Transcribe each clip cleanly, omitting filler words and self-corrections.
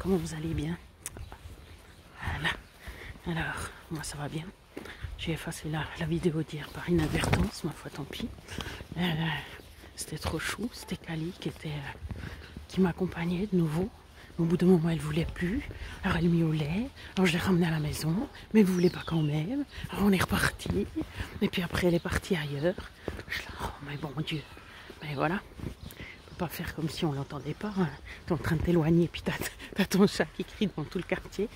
comment vous allez bien? Voilà. Alors, moi ça va bien. J'ai effacé la vidéo d'hier par inadvertance, ma foi, tant pis. C'était trop chou, c'était Kali qui m'accompagnait de nouveau. Au bout d'un moment, elle ne voulait plus. Alors elle miaulait. Alors je l'ai ramenée à la maison, mais elle ne voulait pas quand même. Alors on est reparti. Et puis après, elle est partie ailleurs. Je dis, oh, mais bon Dieu. Mais voilà. On peut pas faire comme si on l'entendait pas. Hein. Tu es en train de t'éloigner, puis t'as ton chat qui crie dans tout le quartier.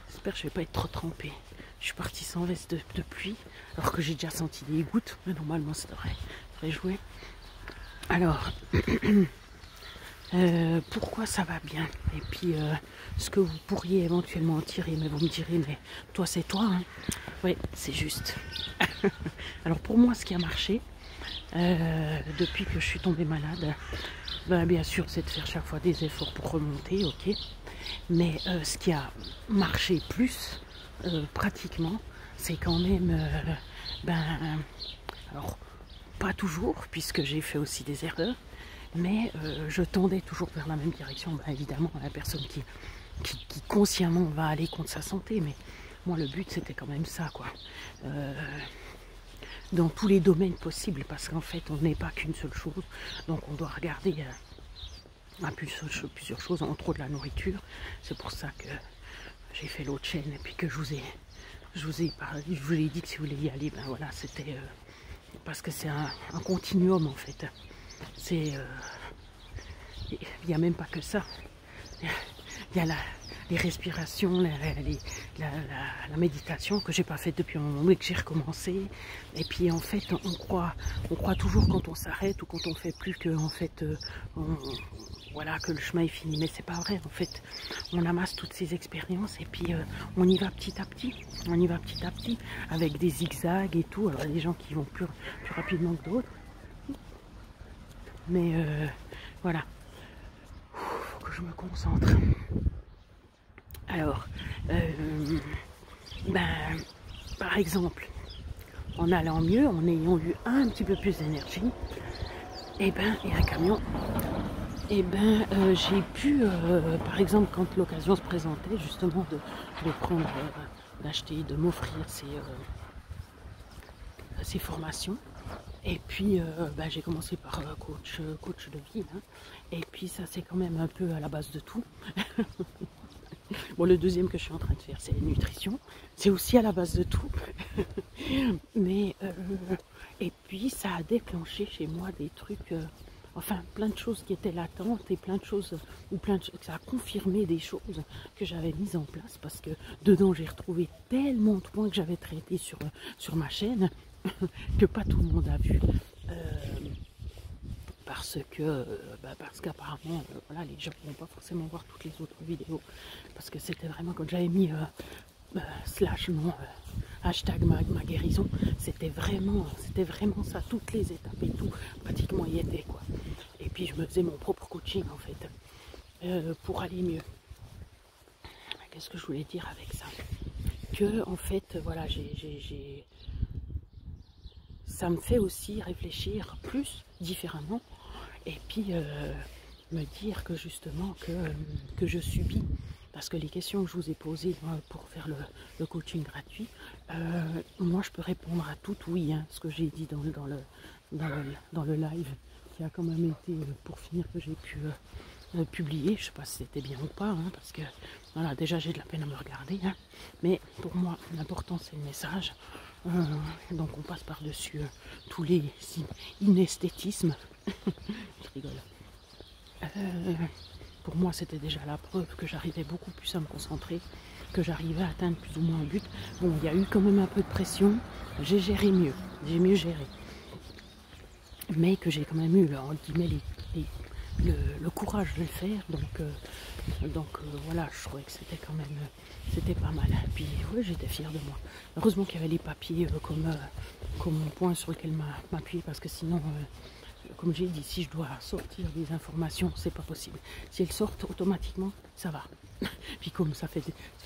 J'espère que je vais pas être trop trempée. Je suis partie sans veste de pluie, alors que j'ai déjà senti des gouttes. Mais normalement, ça devrait jouer. Alors, pourquoi ça va bien? Et puis, ce que vous pourriez éventuellement en tirer, mais vous me direz, mais toi, c'est toi. Hein? Oui, c'est juste. Alors, pour moi, ce qui a marché, depuis que je suis tombée malade, ben, bien sûr, c'est de faire chaque fois des efforts pour remonter, ok. Mais ce qui a marché plus, pratiquement, c'est quand même, alors, pas toujours, puisque j'ai fait aussi des erreurs, mais je tendais toujours vers la même direction, ben, évidemment, la personne qui consciemment va aller contre sa santé, mais moi, le but, c'était quand même ça, quoi. Dans tous les domaines possibles, parce qu'en fait, on n'est pas qu'une seule chose, donc on doit regarder plusieurs choses, entre autres la nourriture. C'est pour ça que j'ai fait l'autre chaîne et puis que je vous ai parlé, je vous ai dit que si vous voulez y aller, ben voilà, c'était parce que c'est un continuum en fait. C'est il n'y a même pas que ça. Il y a les respirations, la méditation que j'ai pas faite depuis un moment et que j'ai recommencé. Et puis en fait, on croit toujours quand on s'arrête ou quand on fait plus que en fait, voilà, que le chemin est fini. Mais c'est pas vrai. En fait, on amasse toutes ces expériences et puis on y va petit à petit. On y va petit à petit avec des zigzags et tout. Alors il y a des gens qui vont plus rapidement que d'autres. Mais voilà. Faut que je me concentre. Alors, par exemple, en allant mieux, en ayant eu un petit peu plus d'énergie, et un camion, j'ai pu, par exemple, quand l'occasion se présentait, justement, de prendre, d'acheter, de m'offrir ces formations. Et puis, j'ai commencé par coach de vie, hein, et puis ça, c'est quand même un peu à la base de tout. Bon, le deuxième que je suis en train de faire, c'est la nutrition. C'est aussi à la base de tout. Mais, et puis, ça a déclenché chez moi des trucs, enfin, plein de choses qui étaient latentes et plein de choses, ça a confirmé des choses que j'avais mises en place parce que dedans, j'ai retrouvé tellement de points que j'avais traités sur ma chaîne que pas tout le monde a vu. Parce qu'apparemment, voilà, les gens ne vont pas forcément voir toutes les autres vidéos. Parce que c'était vraiment, quand j'avais mis hashtag ma guérison, c'était vraiment ça, toutes les étapes et tout, pratiquement y était, quoi. Et puis je me faisais mon propre coaching, en fait, pour aller mieux. Qu'est-ce que je voulais dire avec ça? Que, en fait, voilà, ça me fait aussi réfléchir plus différemment et puis me dire que justement que je subis, parce que les questions que je vous ai posées pour faire le coaching gratuit, moi je peux répondre à toutes oui, hein, ce que j'ai dit dans le live qui a quand même été pour finir que j'ai pu publier. Je sais pas si c'était bien ou pas, hein, parce que voilà, déjà j'ai de la peine à me regarder, hein, mais pour moi l'important c'est le message. Donc on passe par-dessus tous les inesthétismes. Je rigole. Pour moi c'était déjà la preuve que j'arrivais beaucoup plus à me concentrer, que j'arrivais à atteindre plus ou moins un but. Bon, il y a eu quand même un peu de pression, j'ai géré mieux, j'ai mieux géré. Mais que j'ai quand même eu, entre guillemets, le courage de le faire, donc voilà, je trouvais que c'était quand même, c'était pas mal. Puis ouais, j'étais fière de moi. Heureusement qu'il y avait les papiers comme point sur lequel m'appuyer, parce que sinon, comme j'ai dit, si je dois sortir des informations, c'est pas possible. Si elles sortent automatiquement, ça va. Puis comme ça fait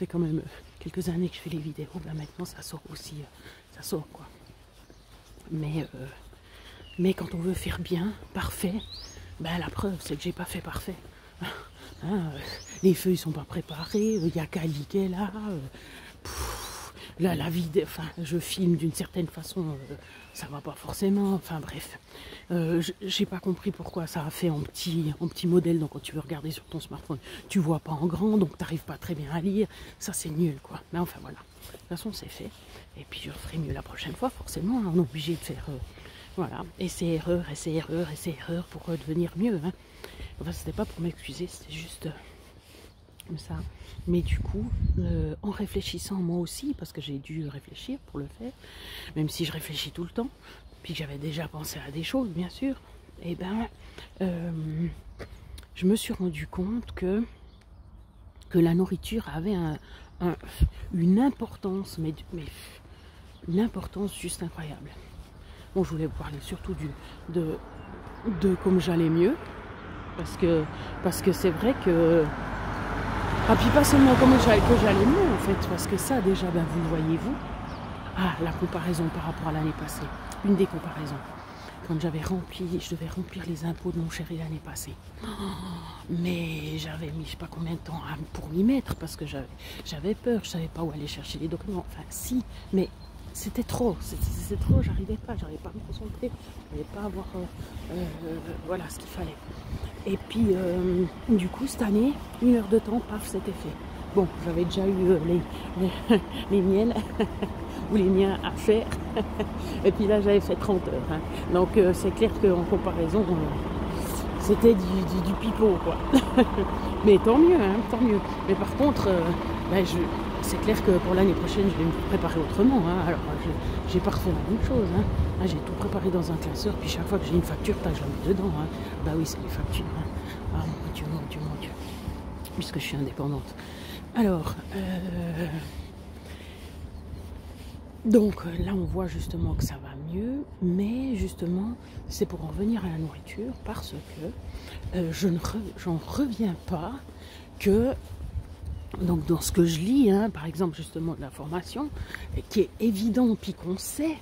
quand même quelques années que je fais les vidéos, maintenant ça sort aussi, ça sort quoi. Mais quand on veut faire bien, parfait, la preuve c'est que j'ai pas fait parfait. Hein, les feux ils sont pas préparés, il y a Kali qui est là. Là, la vidéo, enfin, je filme d'une certaine façon, ça va pas forcément, enfin bref. J'ai pas compris pourquoi ça a fait en petit modèle, donc quand tu veux regarder sur ton smartphone, tu vois pas en grand, donc t'arrives pas très bien à lire, ça c'est nul quoi. Mais enfin voilà, de toute façon c'est fait, et puis je ferai mieux la prochaine fois, forcément, hein, on est obligé de faire, voilà, essai-erreur, essai-erreur, essai-erreur pour devenir mieux. Hein. Enfin, c'était pas pour m'excuser, c'était juste... comme ça. Mais du coup, en réfléchissant moi aussi, parce que j'ai dû réfléchir pour le faire, même si je réfléchis tout le temps, puis que j'avais déjà pensé à des choses, bien sûr, et ben, je me suis rendu compte que la nourriture avait une importance, mais une importance juste incroyable. Bon, je voulais vous parler surtout de comme j'allais mieux, parce que c'est vrai que... Ah, puis pas seulement comment j'allais mieux en fait, parce que ça déjà, ben, vous le voyez vous. Ah, la comparaison par rapport à l'année passée. Une des comparaisons. Quand je devais remplir les impôts de mon chéri l'année passée. Oh, mais j'avais mis je sais pas combien de temps pour m'y mettre, parce que j'avais peur, je savais pas où aller chercher les documents. Enfin si, mais c'était trop, c'était trop, j'arrivais pas à me concentrer, j'arrivais pas à avoir voilà ce qu'il fallait. Et puis, du coup, cette année, 1 heure de temps, paf, c'était fait. Bon, j'avais déjà eu les miennes, ou les miens à faire. Et puis là, j'avais fait 30 heures. Hein. Donc, c'est clair qu'en comparaison, c'était du pipeau, quoi. Mais tant mieux, hein, tant mieux. Mais par contre, ben, c'est clair que pour l'année prochaine, je vais me préparer autrement. Hein. Alors, j'ai pas refait la même chose. Hein. Ah, j'ai tout préparé dans un classeur, puis chaque fois que j'ai une facture, je la mets dedans. Hein. Bah oui, c'est les factures. Hein. Ah mon Dieu, mon Dieu, mon Dieu. Puisque je suis indépendante. Alors, donc là, on voit justement que ça va mieux, mais justement, c'est pour en revenir à la nourriture, parce que j'en reviens pas que... Donc dans ce que je lis, hein, par exemple justement de l'information, qui est évident puis qu'on sait,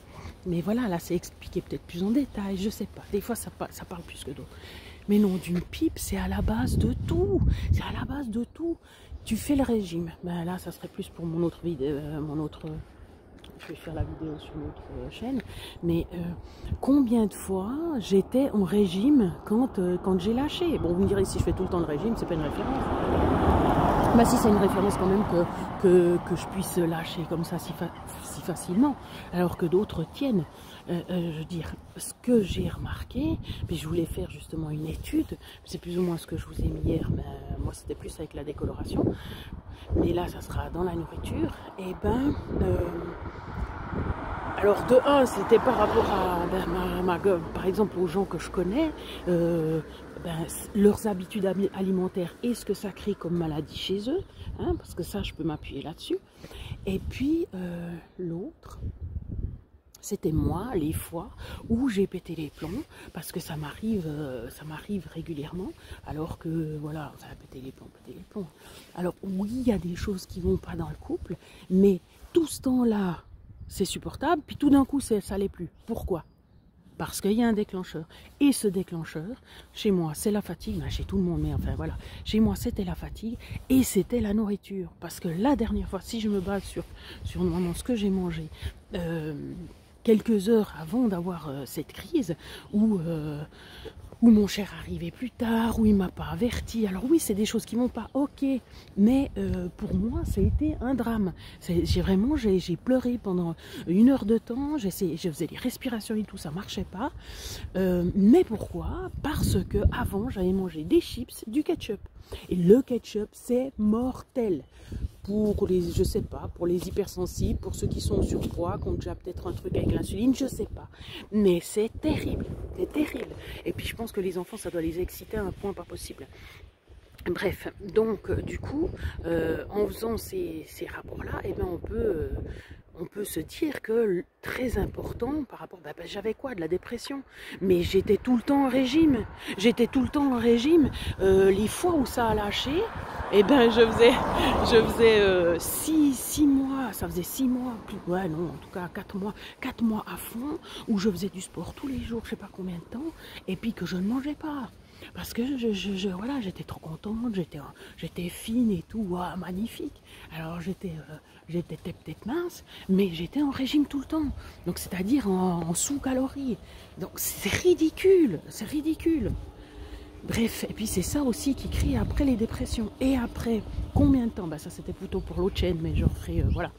mais voilà, là c'est expliqué peut-être plus en détail, je sais pas, des fois ça parle plus que d'autres. Mais non, d'une pipe, c'est à la base de tout, c'est à la base de tout. Tu fais le régime, ben là ça serait plus pour mon autre vidéo, je vais faire la vidéo sur l'autre chaîne, mais combien de fois j'étais en régime quand j'ai lâché. Bon, vous me direz, si je fais tout le temps le régime, c'est pas une référence. Bah si, c'est une référence quand même que je puisse lâcher comme ça si facilement, alors que d'autres tiennent. Je veux dire, ce que j'ai remarqué, puis je voulais faire justement une étude, c'est plus ou moins ce que je vous ai mis hier, mais moi c'était plus avec la décoloration, mais là ça sera dans la nourriture, et ben... alors de un, c'était par rapport à par exemple aux gens que je connais, leurs habitudes alimentaires et ce que ça crée comme maladie chez eux, hein, parce que ça je peux m'appuyer là-dessus. Et puis l'autre, c'était moi, les fois où j'ai pété les plombs, parce que ça m'arrive régulièrement, alors que voilà, ça a pété les plombs. Alors oui, il y a des choses qui vont pas dans le couple, mais tout ce temps-là, c'est supportable, puis tout d'un coup, ça l'est plus. Pourquoi? Parce qu'il y a un déclencheur. Et ce déclencheur, chez moi, c'est la fatigue. Ben, chez tout le monde, mais enfin voilà. Chez moi, c'était la fatigue et c'était la nourriture. Parce que la dernière fois, si je me base sur normalement ce que j'ai mangé, quelques heures avant d'avoir cette crise, où mon cher arrivait plus tard, où il ne m'a pas averti. Alors oui, c'est des choses qui ne vont pas, ok, mais pour moi, ça a été un drame. J'ai pleuré pendant 1 heure de temps, je faisais des respirations et tout, ça ne marchait pas. Mais pourquoi? Parce que avant, j'avais mangé des chips, du ketchup. Et le ketchup, c'est mortel. Pour les, je sais pas, pour les hypersensibles, pour ceux qui sont au surpoids, qui ont déjà peut-être un truc avec l'insuline, je sais pas. Mais c'est terrible, c'est terrible. Et puis je pense que les enfants, ça doit les exciter à un point pas possible. Bref, donc du coup, en faisant ces rapports-là, eh ben, on peut se dire que très important par rapport, j'avais quoi, de la dépression, mais j'étais tout le temps en régime, les fois où ça a lâché, eh ben je faisais 6 mois, ça faisait 6 mois, plus, ouais non, en tout cas 4 mois à fond, où je faisais du sport tous les jours, je sais pas combien de temps, et puis que je ne mangeais pas. Parce que voilà, j'étais trop contente, j'étais fine et tout, wow, magnifique. Alors j'étais peut-être mince, mais j'étais en régime tout le temps. Donc c'est-à-dire en sous-calories. Donc c'est ridicule, c'est ridicule. Bref, et puis c'est ça aussi qui crée après les dépressions. Et après, combien de temps, bah ça c'était plutôt pour l'autre chaîne, mais je referai, voilà.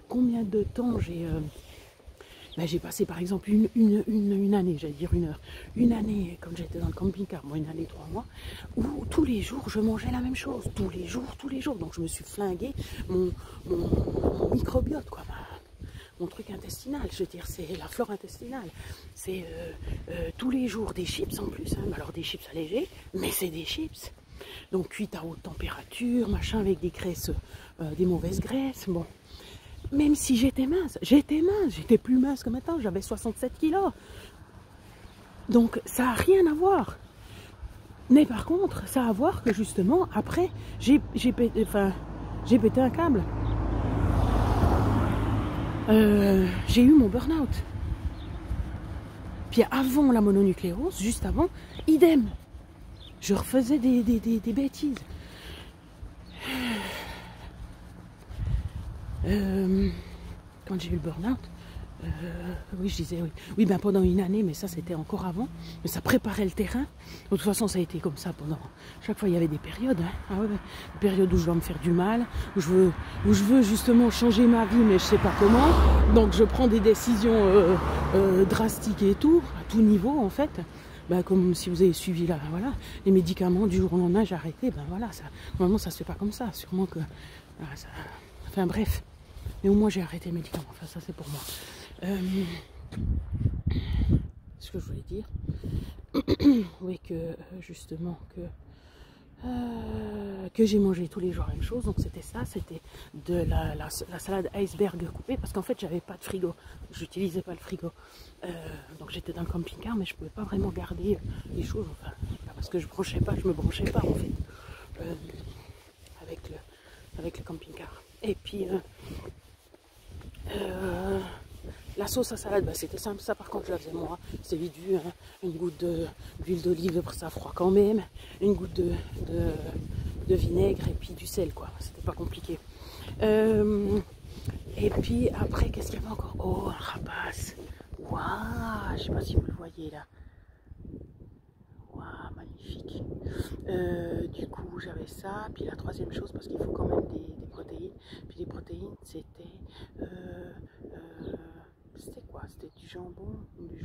Combien de temps j'ai passé par exemple une année, j'allais dire une année, comme j'étais dans le camping-car, moi une année, 3 mois, où tous les jours je mangeais la même chose, tous les jours. Donc je me suis flingué mon microbiote, quoi, mon truc intestinal, je veux dire, c'est la flore intestinale. C'est tous les jours des chips en plus, hein. Alors des chips allégés, mais c'est des chips. Donc cuites à haute température, machin, avec des graisses, des mauvaises graisses, bon. Même si j'étais mince, j'étais plus mince que maintenant, j'avais 67 kilos. Donc ça n'a rien à voir. Mais par contre, ça a à voir que justement, après, j'ai pété un câble. J'ai eu mon burn-out. Puis avant la mononucléose, juste avant, idem. Je refaisais des bêtises. Quand j'ai eu le burn-out, oui, je disais oui. Oui, ben pendant une année, mais ça c'était encore avant. Mais ça préparait le terrain. De toute façon, ça a été comme ça pendant. Chaque fois, il y avait des périodes. Hein. Ah ouais, des périodes où je dois me faire du mal, où je veux justement changer ma vie, mais je sais pas comment. Donc, je prends des décisions drastiques et tout, à tout niveau en fait. Ben, comme si vous avez suivi là, voilà, les médicaments du jour au lendemain, j'ai arrêté. Ben voilà, ça, normalement, ça se fait pas comme ça. Sûrement que, voilà, ça, enfin bref. Mais au moins j'ai arrêté les médicaments, enfin ça c'est pour moi. Ce que je voulais dire, oui que justement que j'ai mangé tous les jours la même chose, donc c'était ça, c'était de la salade iceberg coupée, parce qu'en fait j'avais pas de frigo, j'utilisais pas le frigo, donc j'étais dans le camping-car, mais je pouvais pas vraiment garder les choses, enfin, parce que je me branchais pas en fait, avec le camping-car. Et puis la sauce à salade, bah, c'était simple, ça par contre je la faisais moi, c'est vite vu, hein. Une goutte d'huile d'olive, après ça froid quand même, une goutte de vinaigre et puis du sel, quoi, c'était pas compliqué. Et puis après, qu'est-ce qu'il y avait encore? Oh, un rapace, waouh, je sais pas si vous le voyez là. Waouh, magnifique. Du coup, j'avais ça. Puis la troisième chose, parce qu'il faut quand même des protéines. Puis les protéines, c'était quoi? C'était du jambon. Je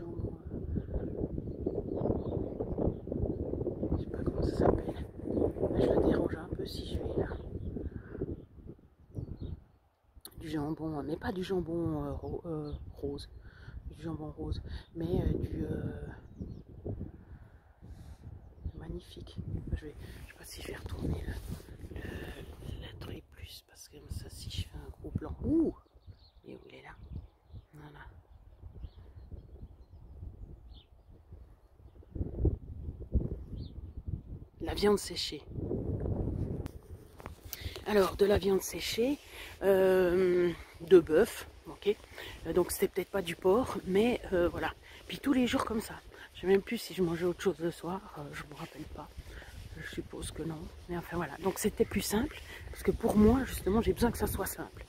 sais pas comment ça s'appelle. Je le dérange un peu si je vais là. Du jambon, mais pas du jambon rose. Du jambon rose. Mais magnifique. Je sais pas si je vais retourner le truc plus, parce que ça, si je fais un gros blanc. Ouh! Et où il est là? Voilà. La viande séchée. Alors, de la viande séchée, de bœuf, ok. Donc c'était peut-être pas du porc, mais voilà. Puis tous les jours comme ça. Je sais même plus si je mangeais autre chose le soir, je me rappelle pas. Je suppose que non. Mais enfin voilà. Donc c'était plus simple, parce que pour moi, justement, j'ai besoin que ça soit simple.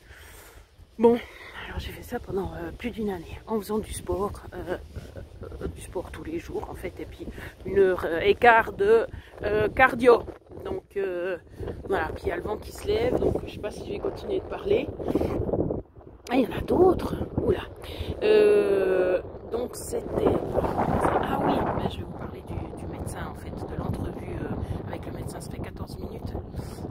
Bon, alors j'ai fait ça pendant plus d'une année, en faisant du sport tous les jours en fait, et puis 1h15 de cardio. Donc voilà, puis il y a le vent qui se lève, donc je sais pas si je vais continuer de parler. Ah, il y en a d'autres. Oula. Donc c'était... Ah oui, ben, je vais vous parler du médecin en fait, de l'entrevue avec le médecin, ça fait 14 minutes.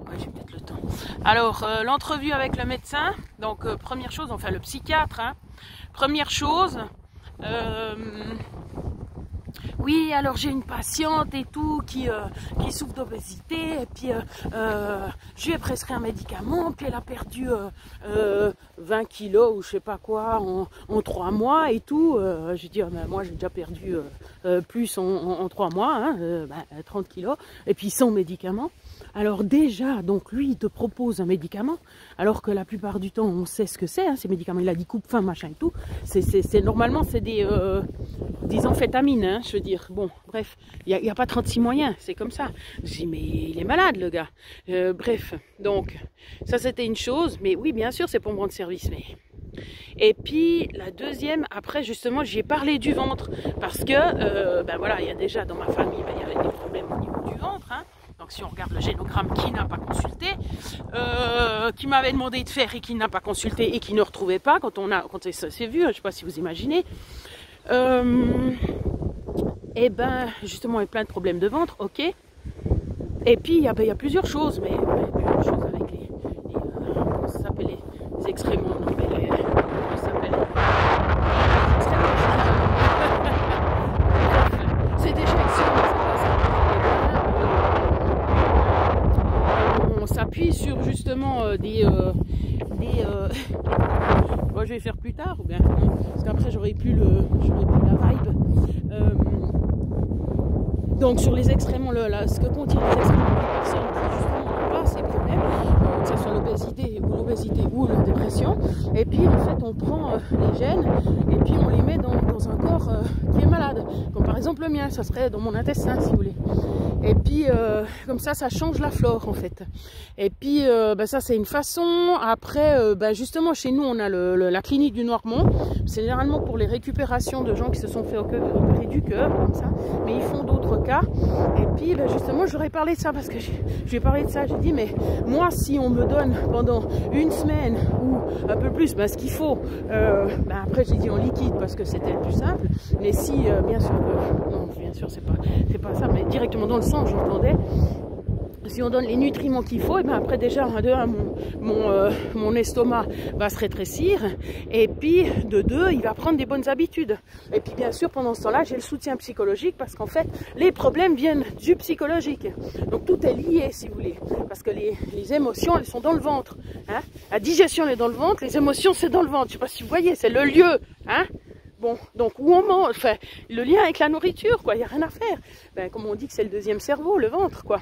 Ouais, j'ai peut-être le temps. Alors, l'entrevue avec le médecin, donc première chose, enfin le psychiatre, hein. Première chose, oui, alors j'ai une patiente et tout qui souffre d'obésité, et puis je lui ai prescrit un médicament, puis elle a perdu 20 kilos ou je sais pas quoi en 3 mois et tout. J'ai dit, ben, moi j'ai déjà perdu plus en 3 mois, hein, 30 kilos, et puis sans médicament. Alors déjà, donc lui, il te propose un médicament, alors que la plupart du temps, on sait ce que c'est, hein, ces médicaments. Il a dit coupe-faim, machin et tout. Normalement, c'est des amphétamines, hein, je veux dire. Bon, bref, il n'y a pas 36 moyens, c'est comme ça. Je dis, mais il est malade, le gars. Bref, donc, ça c'était une chose. Mais oui, bien sûr, c'est pour me rendre service, mais... Et puis la deuxième, après justement j'ai parlé du ventre parce que ben voilà, il y a déjà dans ma famille, ben, il y avait des problèmes au niveau du ventre, hein. Donc si on regarde le génogramme qui n'a pas consulté, qui m'avait demandé de faire et qui n'a pas consulté et qui ne retrouvait pas quand ça s'est vu, je ne sais pas si vous imaginez, et ben justement il y a plein de problèmes de ventre, ok. Et puis il y a plusieurs choses, mais plusieurs choses avec les comment ça s'appelle, les excréments, non, mais comment ça s'appelle, c'est déjà on s'appuie sur justement moi je vais faire plus tard ou bien non, parce qu'après j'aurais plus la vibe. Donc sur les excréments, ce que contiennent les excréments d'une personne qui justement n'a pas ces problèmes, que ce soit l'obésité ou la dépression, et puis en fait on prend les gènes et puis on les met dans un corps qui est malade, comme par exemple le mien, ça serait dans mon intestin si vous voulez. Et puis comme ça change la flore en fait. Et puis ben, ça c'est une façon. Après ben, justement chez nous on a la clinique du Noirmont. C'est généralement pour les récupérations de gens qui se sont fait opérer du cœur comme ça, mais ils font d'autres cas. Et puis ben, justement j'aurais parlé de ça parce que je lui ai parlé de ça. J'ai dit mais moi si on me donne pendant une semaine ou un peu plus ben, ce qu'il faut, ben, après j'ai dit en liquide parce que c'était le plus simple. Mais si bien sûr non bien sûr c'est pas ça, mais directement dans le sang j'entendais. Si on donne les nutriments qu'il faut, et bien après déjà mon estomac va se rétrécir, et puis de deux, il va prendre des bonnes habitudes. Et puis bien sûr, pendant ce temps-là, j'ai le soutien psychologique, parce qu'en fait, les problèmes viennent du psychologique. Donc tout est lié, si vous voulez, parce que les émotions, elles sont dans le ventre. Hein, la digestion, elle est dans le ventre, les émotions, c'est dans le ventre. Je ne sais pas si vous voyez, c'est le lieu. Hein. Bon, donc où on mange, enfin, le lien avec la nourriture, quoi, il n'y a rien à faire. Ben, comme on dit que c'est le deuxième cerveau, le ventre, quoi.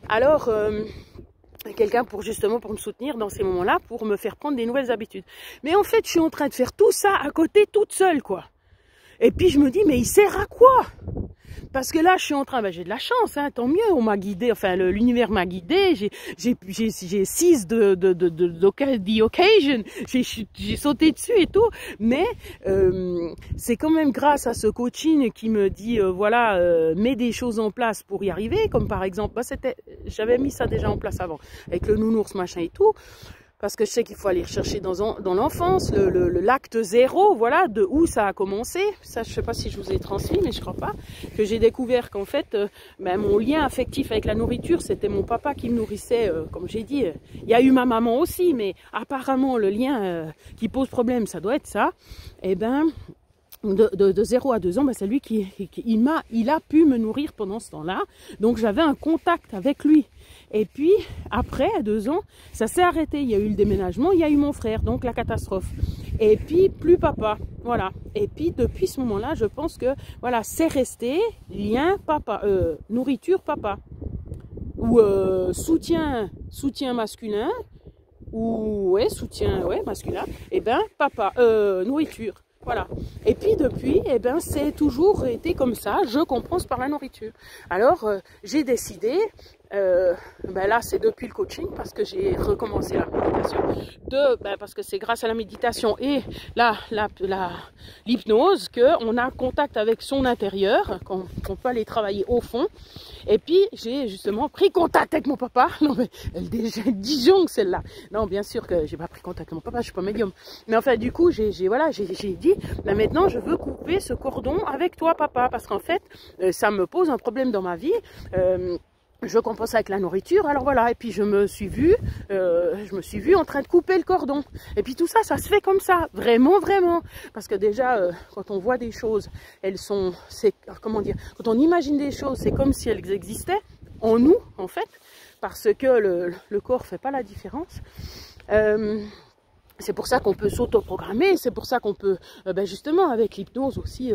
Alors, quelqu'un pour me soutenir dans ces moments-là, pour me faire prendre des nouvelles habitudes. Mais en fait, je suis en train de faire tout ça à côté, toute seule, quoi. Et puis je me dis, mais il sert à quoi? Parce que là, je suis en train, ben, j'ai de la chance, hein, tant mieux, on m'a guidé, enfin, l'univers m'a guidé, j'ai 6 the occasion, j'ai sauté dessus et tout, mais c'est quand même grâce à ce coaching qui me dit, voilà, mets des choses en place pour y arriver, comme par exemple, bah, j'avais mis ça déjà en place avant, avec le nounours, machin et tout. Parce que je sais qu'il faut aller rechercher dans l'enfance, l'acte zéro, voilà, de où ça a commencé. Ça, je ne sais pas si je vous ai transmis, mais je ne crois pas. Que j'ai découvert qu'en fait, ben, mon lien affectif avec la nourriture, c'était mon papa qui me nourrissait, comme j'ai dit. Il y a eu ma maman aussi, mais apparemment, le lien qui pose problème, ça doit être ça. Et ben... De 0 à 2 ans, ben c'est lui il a pu me nourrir pendant ce temps-là. Donc j'avais un contact avec lui. Et puis après, à 2 ans, ça s'est arrêté. Il y a eu le déménagement, il y a eu mon frère, donc la catastrophe. Et puis plus papa, voilà. Et puis depuis ce moment-là, je pense que voilà, c'est resté lien papa, nourriture papa, ou soutien masculin, ou ouais soutien masculin. Et ben papa, nourriture. Voilà. Et puis depuis, eh ben, c'est toujours été comme ça, je compense par la nourriture. Alors, j'ai décidé, ben là c'est depuis le coaching, parce que j'ai recommencé la méditation, parce que c'est grâce à la méditation et l'hypnose qu'on a contact avec son intérieur, qu'on peut aller travailler au fond. Et puis, j'ai justement pris contact avec mon papa. Non, mais elle disjonque celle-là. Non, bien sûr que j'ai pas pris contact avec mon papa, je suis pas médium. Mais enfin, du coup, j'ai dit, là maintenant, je veux couper ce cordon avec toi, papa, parce qu'en fait, ça me pose un problème dans ma vie. Je compense avec la nourriture, alors voilà, et puis je me suis vue en train de couper le cordon. Et puis tout ça, ça se fait comme ça, vraiment, vraiment. Parce que déjà, quand on voit des choses, comment dire, quand on imagine des choses, c'est comme si elles existaient en nous, en fait, parce que le corps fait pas la différence. C'est pour ça qu'on peut s'auto-programmer, c'est pour ça qu'on peut, justement, avec l'hypnose aussi,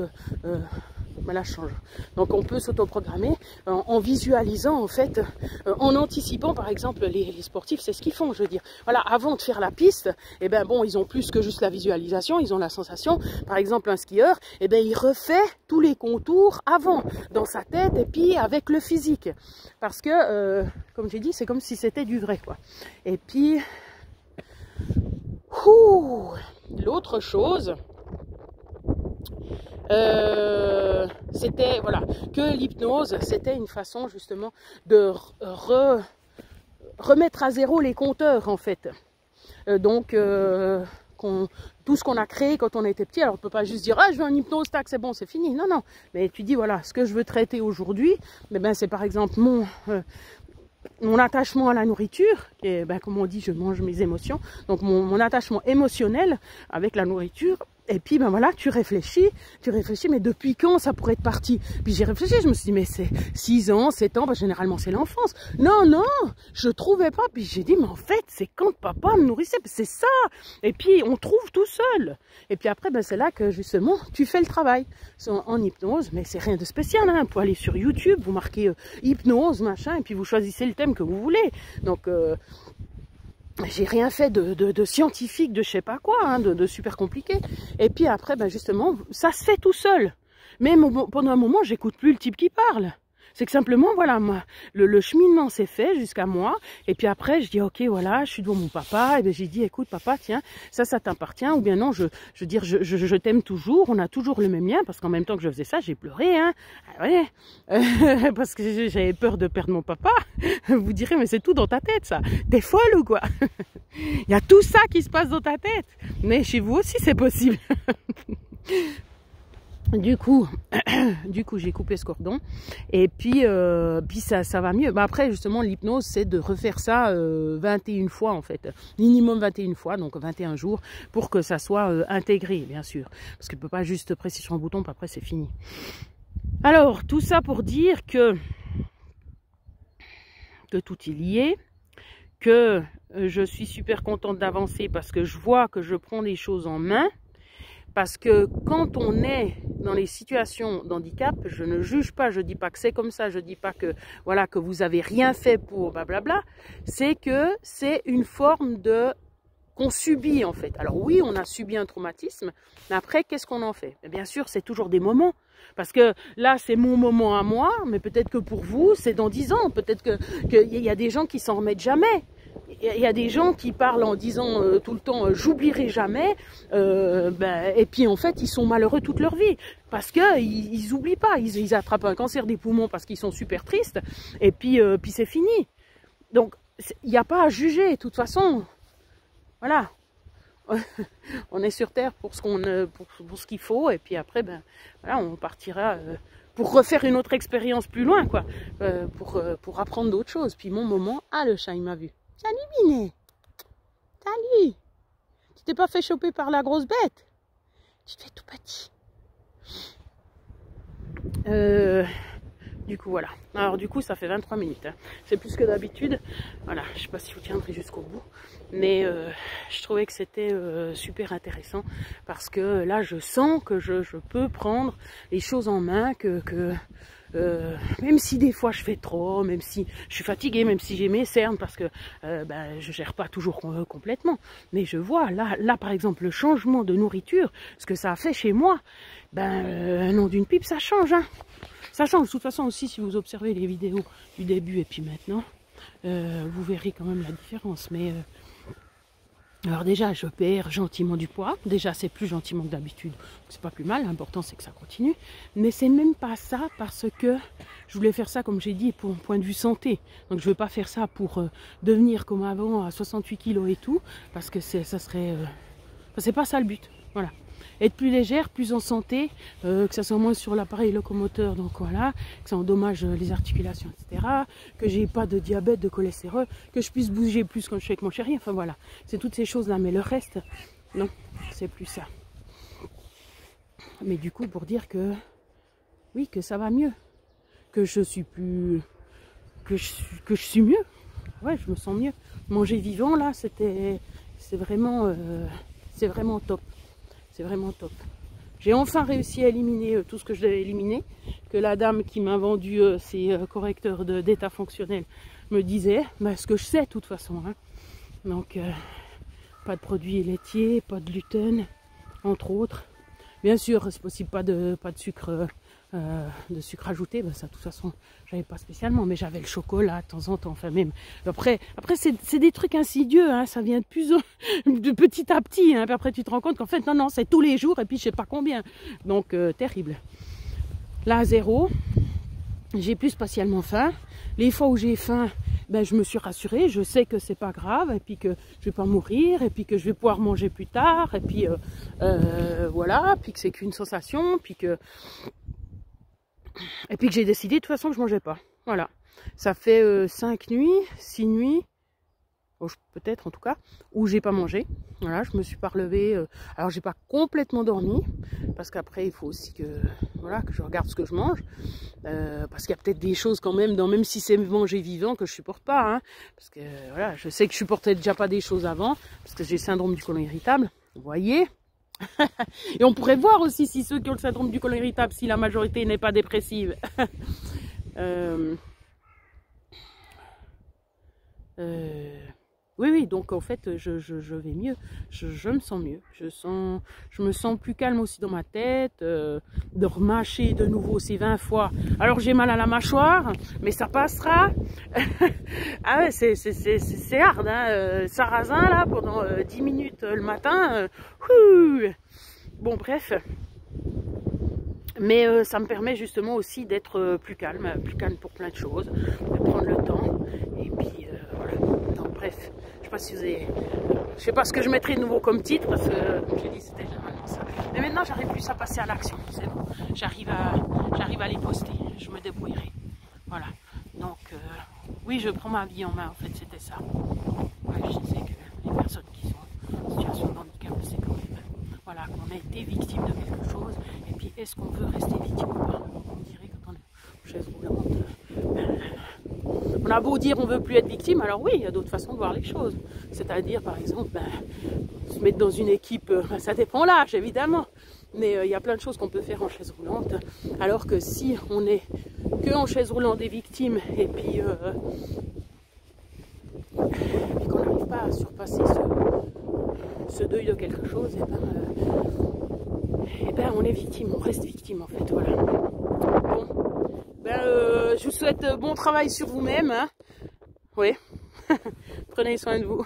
ben là je change. Donc on peut s'autoprogrammer en visualisant en fait, en anticipant par exemple les sportifs, c'est ce qu'ils font, je veux dire. Voilà, avant de faire la piste, et ben bon, ils ont plus que juste la visualisation, ils ont la sensation. Par exemple un skieur, et ben il refait tous les contours avant, dans sa tête et puis avec le physique. Parce que, comme j'ai dit, c'est comme si c'était du vrai, quoi. Et puis, l'autre chose, c'était voilà, que l'hypnose, c'était une façon justement de remettre à zéro les compteurs en fait. Donc tout ce qu'on a créé quand on était petit, alors on ne peut pas juste dire ah je veux un hypnose, tac c'est bon c'est fini, non non, mais tu dis voilà ce que je veux traiter aujourd'hui, ben, c'est par exemple mon attachement à la nourriture, et ben, comme on dit, je mange mes émotions, donc mon attachement émotionnel avec la nourriture, et puis ben voilà, tu réfléchis, mais depuis quand ça pourrait être parti? Puis j'ai réfléchi, je me suis dit, mais c'est 6 ans, 7 ans, ben, généralement c'est l'enfance. Non, non, je trouvais pas, puis j'ai dit, mais en fait, c'est quand papa me nourrissait, c'est ça. Et puis on trouve tout seul. Et puis après, ben, c'est là que justement, tu fais le travail en hypnose, mais c'est rien de spécial, hein. Vous pouvez aller sur YouTube, vous marquez hypnose, machin, et puis vous choisissez le thème que vous voulez. Donc, j'ai rien fait de scientifique, de je sais pas quoi, hein, de super compliqué. Et puis après, ben justement, ça se fait tout seul. Mais pendant un moment, j'écoute plus le type qui parle. C'est que simplement, voilà, le cheminement s'est fait jusqu'à moi. Et puis après, je dis, ok, voilà, je suis devant mon papa. Et bien j'ai dit, écoute, papa, tiens, ça t'appartient. Ou bien non, je veux dire, je t'aime toujours. On a toujours le même lien. Parce qu'en même temps que je faisais ça, j'ai pleuré, hein. Ah ouais, parce que j'avais peur de perdre mon papa. Vous direz, mais c'est tout dans ta tête, ça. T'es folle ou quoi? Il y a tout ça qui se passe dans ta tête. Mais chez vous aussi, c'est possible. Du coup, j'ai coupé ce cordon et puis, ça va mieux. Bah après, justement, l'hypnose, c'est de refaire ça 21 fois en fait. Minimum 21 fois, donc 21 jours, pour que ça soit intégré, bien sûr. Parce que tu ne peux pas juste presser sur un bouton, puis après c'est fini. Alors, tout ça pour dire que tout est lié, que je suis super contente d'avancer parce que je vois que je prends les choses en main. Parce que quand on est dans les situations d'handicap, je ne juge pas, je dis pas que c'est comme ça, je dis pas que voilà que vous avez rien fait pour blablabla, c'est que c'est une forme de qu'on subit en fait. Alors oui, on a subi un traumatisme, mais après qu'est-ce qu'on en fait? Et bien sûr, c'est toujours des moments. Parce que là, c'est mon moment à moi, mais peut-être que pour vous, c'est dans 10 ans. Peut-être qu'il y a des gens qui s'en remettent jamais. Il y a des gens qui parlent en disant tout le temps j'oublierai jamais, et puis en fait ils sont malheureux toute leur vie parce que ils oublient pas, ils attrapent un cancer des poumons parce qu'ils sont super tristes et puis c'est fini. Donc il n'y a pas à juger de toute façon. Voilà, on est sur terre pour ce qu'il faut et puis après ben voilà on partira pour refaire une autre expérience plus loin quoi, pour apprendre d'autres choses. Puis mon moment, ah le chat il m'a vu. Salut Minet. Salut. Tu t'es pas fait choper par la grosse bête? Tu te fais tout petit. Du coup voilà. Alors du coup ça fait 23 minutes. Hein. C'est plus que d'habitude. Voilà. Je sais pas si vous tiendrez jusqu'au bout. Mais je trouvais que c'était super intéressant. Parce que là je sens que je peux prendre les choses en main. Même si des fois je fais trop, même si je suis fatiguée, même si j'ai mes cernes parce que je gère pas toujours complètement, mais je vois là par exemple le changement de nourriture, ce que ça a fait chez moi, nom d'une pipe ça change, hein. Ça change de toute façon aussi si vous observez les vidéos du début et puis maintenant, vous verrez quand même la différence, mais alors déjà, je perds gentiment du poids. Déjà, c'est plus gentiment que d'habitude. C'est pas plus mal. L'important, c'est que ça continue. Mais c'est même pas ça parce que je voulais faire ça, comme j'ai dit, pour un point de vue santé. Donc, je veux pas faire ça pour devenir comme avant à 68 kilos et tout. Parce que ça serait... c'est pas ça le but. Voilà. Être plus légère, plus en santé, que ça soit moins sur l'appareil locomoteur, donc voilà, que ça endommage les articulations, etc. Que j'ai pas de diabète, de cholestérol, que je puisse bouger plus quand je suis avec mon chéri, enfin voilà. C'est toutes ces choses-là, mais le reste, non, c'est plus ça. Mais du coup, pour dire que, oui, que ça va mieux, que je suis plus... que je suis mieux, ouais, je me sens mieux. Manger vivant, là, c'est vraiment top. C'est vraiment top. J'ai enfin réussi à éliminer tout ce que je devais éliminer, que la dame qui m'a vendu ces correcteurs d'état fonctionnel me disait, bah, ce que je sais de toute façon. Hein. Donc, pas de produits laitiers, pas de gluten, entre autres. Bien sûr, c'est possible pas de sucre ajouté, ben ça de toute façon j'avais pas spécialement, mais j'avais le chocolat de temps en temps, enfin même après c'est des trucs insidieux, hein, ça vient de petit à petit, hein, puis après tu te rends compte qu'en fait non c'est tous les jours et puis je sais pas combien, donc terrible. Là zéro, j'ai plus spatialement faim. Les fois où j'ai faim, ben, je me suis rassurée, je sais que c'est pas grave, et puis que je vais pas mourir, et puis que je vais pouvoir manger plus tard, et puis voilà, puis que c'est qu'une sensation, puis que j'ai décidé de toute façon que je mangeais pas. Voilà, ça fait 5 nuits, 6 nuits, peut-être en tout cas, où j'ai pas mangé. Voilà, je me suis pas relevée. Alors j'ai pas complètement dormi, parce qu'après il faut aussi que voilà que je regarde ce que je mange, parce qu'il y a peut-être des choses quand même, même si c'est manger vivant, que je supporte pas. Hein, parce que voilà, je sais que je supportais déjà pas des choses avant, parce que j'ai le syndrome du côlon irritable. Vous voyez. Et on pourrait voir aussi si ceux qui ont le syndrome du côlon irritable, si la majorité n'est pas dépressive. Oui, donc en fait, je vais mieux, je me sens mieux, je me sens plus calme aussi dans ma tête, de remâcher de nouveau ces 20 fois. Alors j'ai mal à la mâchoire, mais ça passera. Ah ouais, c'est hard, hein, sarrasin là, pendant 10 minutes le matin. Bon, bref. Mais ça me permet justement aussi d'être plus calme pour plein de choses, de prendre le temps, et puis voilà. Donc bref, je sais pas si vous avez... Je sais pas ce que je mettrai de nouveau comme titre, parce que comme j'ai dit c'était généralement ça. Mais maintenant j'arrive plus à passer à l'action, c'est bon. J'arrive à les poster, je me débrouillerai. Voilà. Donc oui, je prends ma vie en main, en fait c'était ça. Ouais, je sais que les personnes qui sont en situation de handicap, c'est quand même... Voilà, qu'on a été victime de quelque chose, et puis est-ce qu'on veut rester victime ou pas? On dirait quand on est en chaise roulante, on a beau dire on veut plus être victime, alors oui, il y a d'autres façons de voir les choses. C'est-à-dire, par exemple, se mettre dans une équipe, ça dépend l'âge évidemment, mais il y a plein de choses qu'on peut faire en chaise roulante, alors que si on est que en chaise roulante des victimes, et puis qu'on n'arrive pas à surpasser ce deuil de quelque chose, et ben on est victime, on reste victime en fait, voilà. Bon, je vous souhaite bon travail sur vous-même, hein. Oui, prenez soin de vous.